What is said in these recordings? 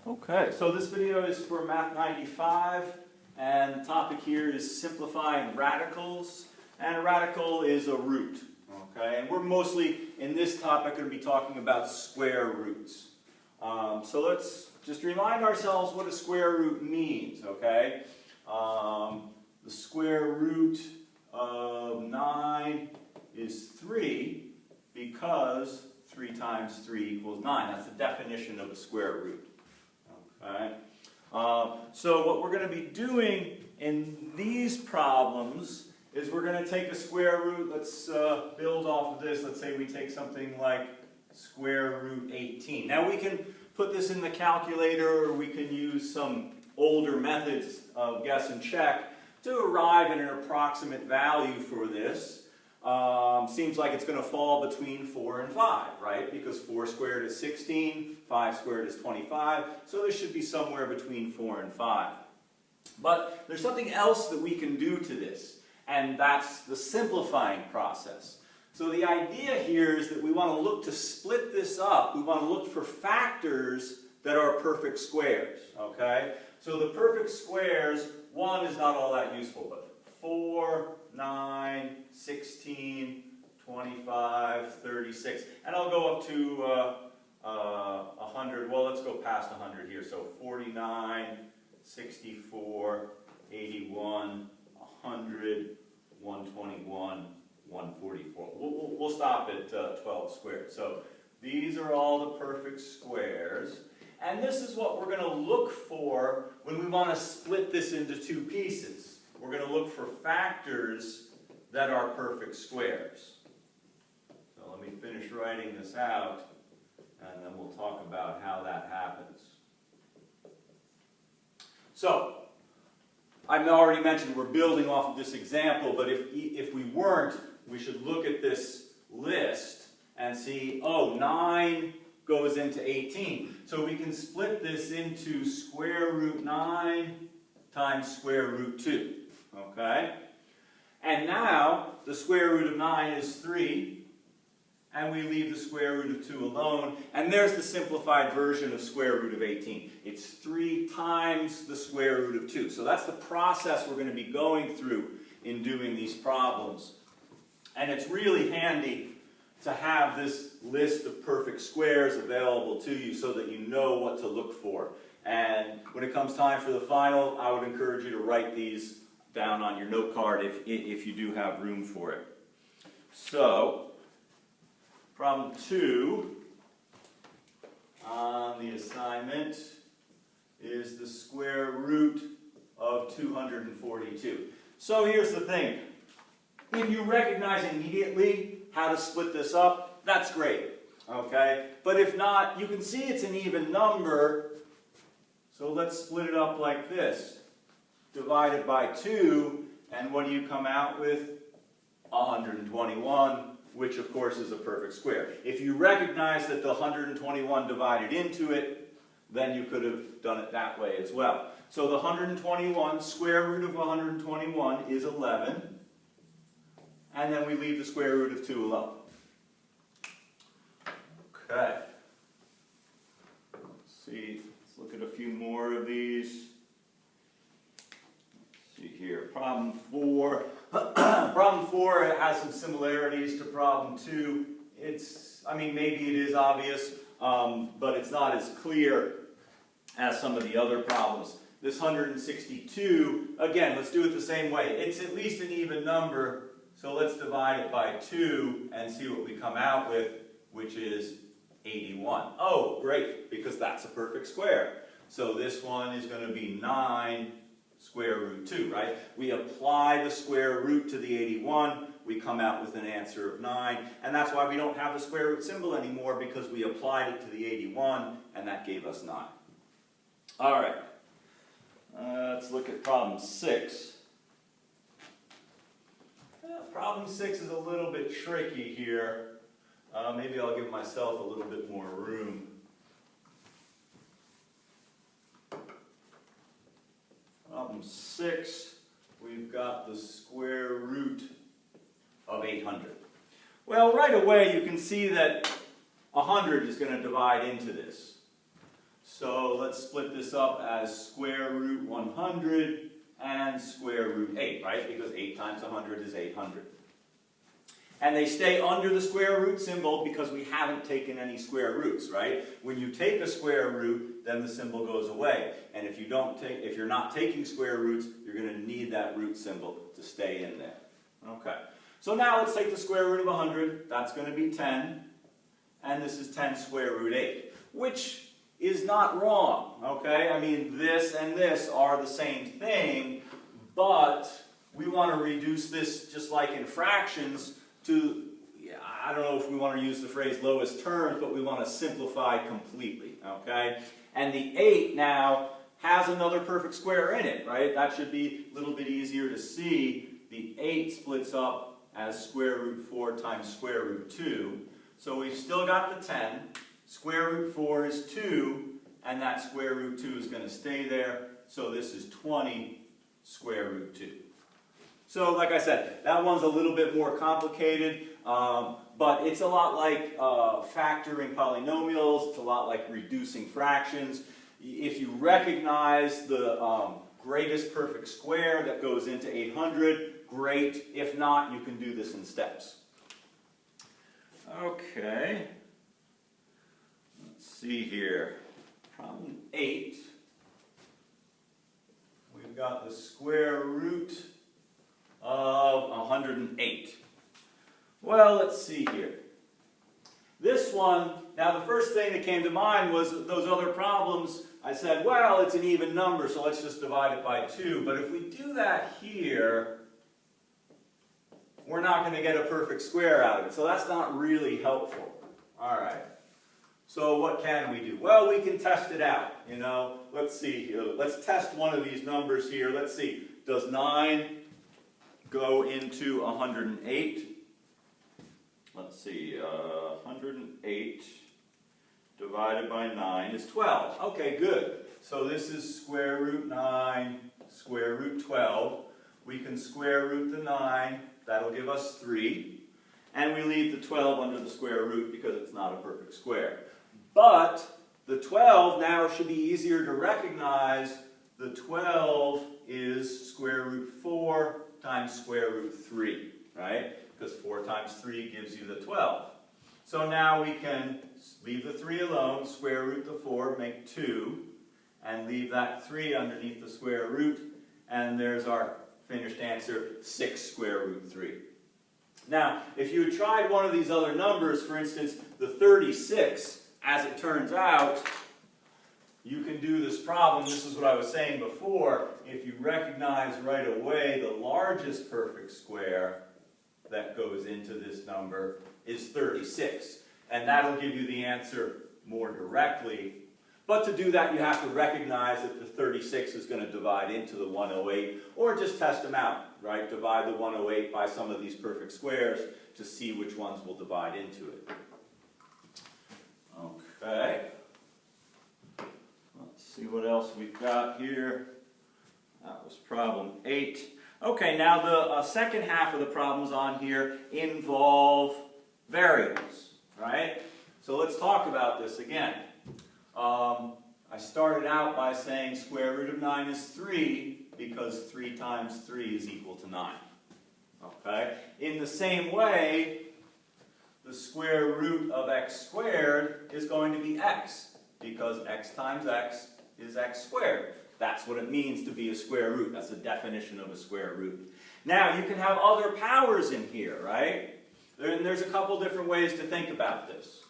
Okay, so this video is for Math 95, and the topic here is simplifying radicals, and a radical is a root, okay? And we're mostly, in this topic, going to be talking about square roots. So let's just remind ourselves what a square root means, okay? The square root of 9 is 3 because 3 times 3 equals 9. That's the definition of a square root. Okay. So what we're going to be doing in these problems is we're going to take a square root. Let's build off of this. Let's say we take something like square root 18. Now we can put this in the calculator, or we can use some older methods of guess and check to arrive at an approximate value for this. Seems like it's going to fall between 4 and 5, right? Because 4 squared is 16, 5 squared is 25, so this should be somewhere between 4 and 5. But there's something else that we can do to this, and that's the simplifying process. So the idea here is that we want to look to split this up. We want to look for factors that are perfect squares, okay? So the perfect squares, 1 is not all that useful, but 4, 9, 16, 25, 36, and I'll go up to 100. Well, let's go past 100 here. So 49, 64, 81, 100, 121, 144. We'll stop at 12 squared. So these are all the perfect squares. And this is what we're going to look for when we want to split this into two pieces. We're going to look for factors that are perfect squares. So let me finish writing this out, and then we'll talk about how that happens. So, I've already mentioned we're building off of this example, but if we weren't, we should look at this list and see, oh, 9 goes into 18. So we can split this into square root 9 times square root 2. Okay? And now, the square root of 9 is 3, and we leave the square root of 2 alone, and there's the simplified version of square root of 18. It's 3 times the square root of 2. So that's the process we're going to be going through in doing these problems. And it's really handy to have this list of perfect squares available to you so that you know what to look for. And when it comes time for the final, I would encourage you to write these down on your note card if you do have room for it. So, problem 2 on the assignment is the square root of 242. So here's the thing. If you recognize immediately how to split this up, that's great. Okay? But if not, you can see it's an even number. So let's split it up like this. Divided by 2, and what do you come out with? 121, which of course is a perfect square. If you recognize that the 121 divided into it, then you could have done it that way as well. So the 121, square root of 121 is 11, and then we leave the square root of 2 alone. Okay. Let's see, let's look at a few more of these. Here, problem 4. Problem 4 has some similarities to problem 2. Maybe it is obvious, but it's not as clear as some of the other problems. This 162, again, let's do it the same way. It's at least an even number, so let's divide it by 2 and see what we come out with, which is 81. Oh, great, because that's a perfect square. So this one is going to be 9 square root 2, right? We apply the square root to the 81, we come out with an answer of 9, and that's why we don't have the square root symbol anymore, because we applied it to the 81, and that gave us 9. All right, let's look at problem 6. Problem 6 is a little bit tricky here. Maybe I'll give myself a little bit more room. Problem 6, we've got the square root of 800. Well, right away you can see that 100 is going to divide into this. So let's split this up as square root 100 and square root 8, right? Because 8 times 100 is 800. And they stay under the square root symbol because we haven't taken any square roots, right? When you take a square root, then the symbol goes away. And if you're not taking square roots, you're going to need that root symbol to stay in there. Okay. So now let's take the square root of 100. That's going to be 10. And this is 10 square root 8, which is not wrong, okay? I mean, this and this are the same thing, but we want to reduce this just like in fractions to, I don't know if we want to use the phrase lowest terms, but we want to simplify completely, okay? And the 8 now has another perfect square in it, right? That should be a little bit easier to see. The 8 splits up as square root 4 times square root 2. So we've still got the 10. Square root 4 is 2, and that square root 2 is going to stay there. So this is 20 square root 2. So like I said, that one's a little bit more complicated, but it's a lot like factoring polynomials. It's a lot like reducing fractions. If you recognize the greatest perfect square that goes into 800, great. If not, you can do this in steps. Okay. Let's see here. Problem 8. We've got the square root of 108. Well, let's see here. This one, now the first thing that came to mind was those other problems. I said, well, it's an even number, so let's just divide it by 2. But if we do that here, we're not going to get a perfect square out of it. So that's not really helpful. All right. So what can we do? Well, we can test it out. You know, let's see here. Let's test one of these numbers here. Let's see. Does 9 go into 108? Let's see. 108 divided by 9 is 12. Okay, good. So this is square root 9, square root 12. We can square root the 9. That'll give us 3. And we leave the 12 under the square root because it's not a perfect square. But the 12 now should be easier to recognize. The 12 is square root 4 times square root 3, right? Because 4 times 3 gives you the 12. So now we can leave the 3 alone, square root the 4, make 2, and leave that 3 underneath the square root, and there's our finished answer, 6 square root 3. Now, if you had tried one of these other numbers, for instance, the 36, as it turns out, you can do this problem. This is what I was saying before. If you recognize right away the largest perfect square that goes into this number is 36. And that'll give you the answer more directly. But to do that, you have to recognize that the 36 is going to divide into the 108, or just test them out, right? Divide the 108 by some of these perfect squares to see which ones will divide into it. Okay. Let's see what else we've got here. That was problem 8. Okay, now the second half of the problems on here involve variables, right? So let's talk about this again. I started out by saying square root of 9 is 3 because 3 times 3 is equal to 9. Okay? In the same way, the square root of x squared is going to be x because x times x is x squared. That's what it means to be a square root. That's the definition of a square root. Now, you can have other powers in here, right? And there's a couple different ways to think about this.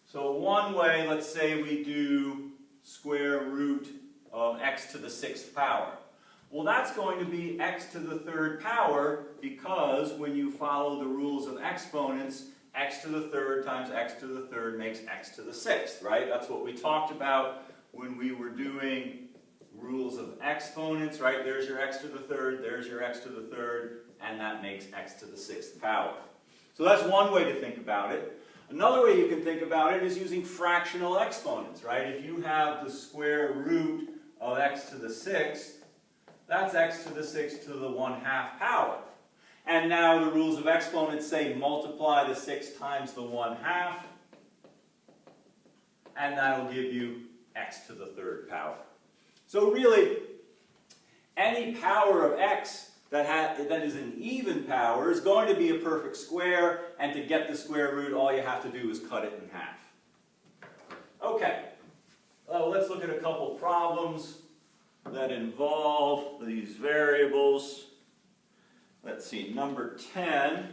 So one way, let's say we do square root of x to the 6th power. Well, that's going to be x to the 3rd power because when you follow the rules of exponents, x to the 3rd times x to the 3rd makes x to the 6th, right? That's what we talked about when we were doing rules of exponents, right? There's your x to the 3rd, there's your x to the 3rd, and that makes x to the 6th power. So that's one way to think about it. Another way you can think about it is using fractional exponents, right? If you have the square root of x to the 6th, that's x to the 6th to the 1/2 power. And now the rules of exponents say multiply the 6 times the 1/2, and that'll give you x to the third power. So really, any power of x that is an even power is going to be a perfect square, and to get the square root, all you have to do is cut it in half. Okay, let's look at a couple problems that involve these variables. Let's see, number 10,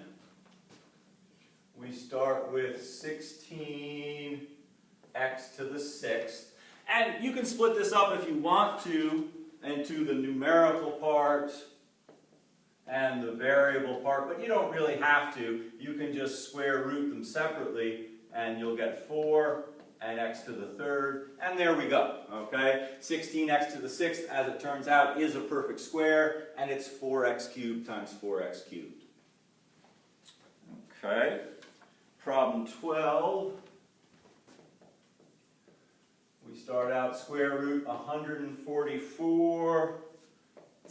we start with 16x to the 6th. And you can split this up if you want to into the numerical part and the variable part, but you don't really have to. You can just square root them separately, and you'll get 4 and x to the third, and there we go, okay? 16x to the 6th, as it turns out, is a perfect square, and it's 4x cubed times 4x cubed. Okay, problem 12. We start out square root 144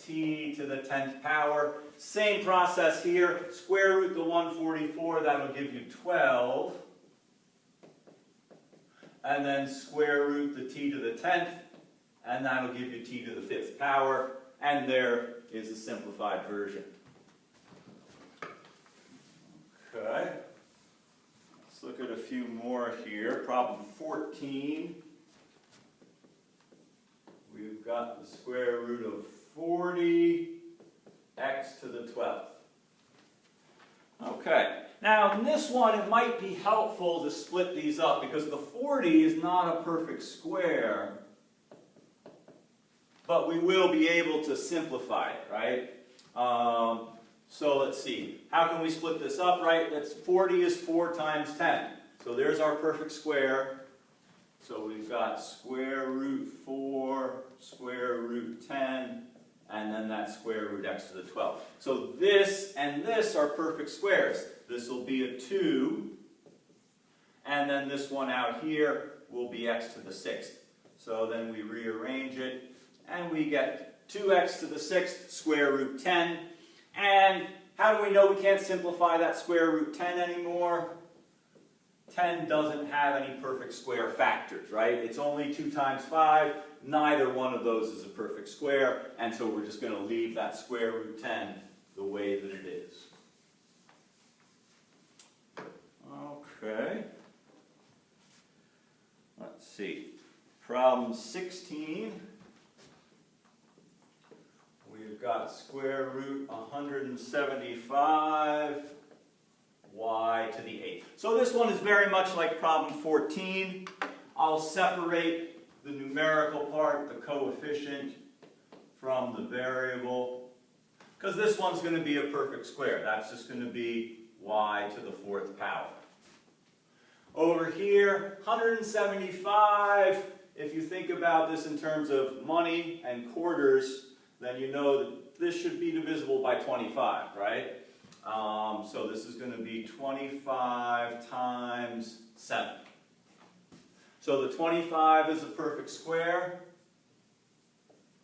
t to the 10th power. Same process here, square root the 144, that'll give you 12. And then square root the t to the 10th, and that'll give you t to the 5th power, and there is a simplified version. Okay, let's look at a few more here. Problem 14. We've got the square root of 40 x to the 12th. Okay, now in this one it might be helpful to split these up because the 40 is not a perfect square, but we will be able to simplify it, right? So let's see, how can we split this up, right? That's 40 is 4 times 10. So there's our perfect square. So we've got square root 4, square root 10, and then that square root x to the 12th. So this and this are perfect squares. This will be a 2, and then this one out here will be x to the 6th. So then we rearrange it, and we get 2x to the 6th, square root 10. And how do we know we can't simplify that square root 10 anymore? 10 doesn't have any perfect square factors, right? It's only 2 times 5. Neither one of those is a perfect square, and so we're just going to leave that square root 10 the way that it is. Okay. Let's see. Problem 16. We've got square root 175 y to the 8th. So this one is very much like problem 14. I'll separate the numerical part, the coefficient, from the variable, because this one's going to be a perfect square. That's just going to be y to the 4th power. Over here, 175, if you think about this in terms of money and quarters, then you know that this should be divisible by 25, right? So this is going to be 25 times 7. So the 25 is a perfect square.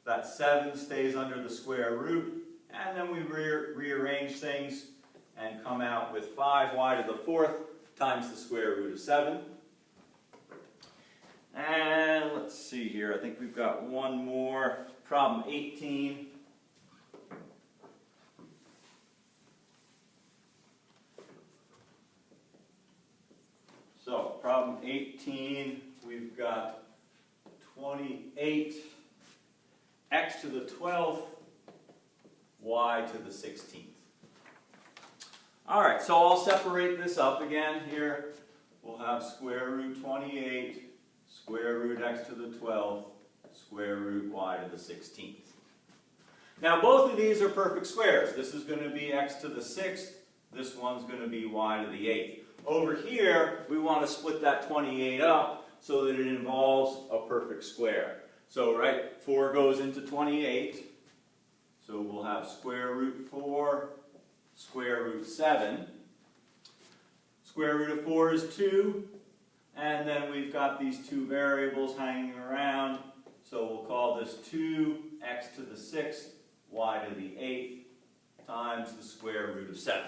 That 7 stays under the square root. And then we rearrange things and come out with 5y to the 4th times the square root of 7. And let's see here. I think we've got one more. Problem 18. So, problem 18, we've got 28 x to the 12th, y to the 16th. All right, so I'll separate this up again here. We'll have square root 28, square root x to the 12th, square root y to the 16th. Now, both of these are perfect squares. This is going to be x to the 6th. This one's going to be y to the 8th. Over here, we want to split that 28 up so that it involves a perfect square. So, right, 4 goes into 28. So we'll have square root 4, square root 7. Square root of 4 is 2. And then we've got these two variables hanging around. So we'll call this 2x to the 6th, y to the 8th, times the square root of 7.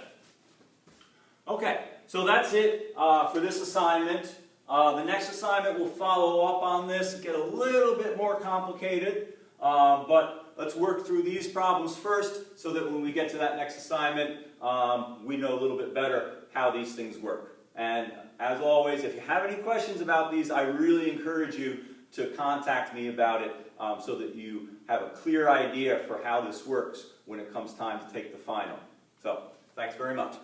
Okay, so that's it for this assignment. The next assignment will follow up on this, get a little bit more complicated, but let's work through these problems first so that when we get to that next assignment, we know a little bit better how these things work. And as always, if you have any questions about these, I really encourage you to contact me about it so that you have a clear idea for how this works when it comes time to take the final. So, thanks very much.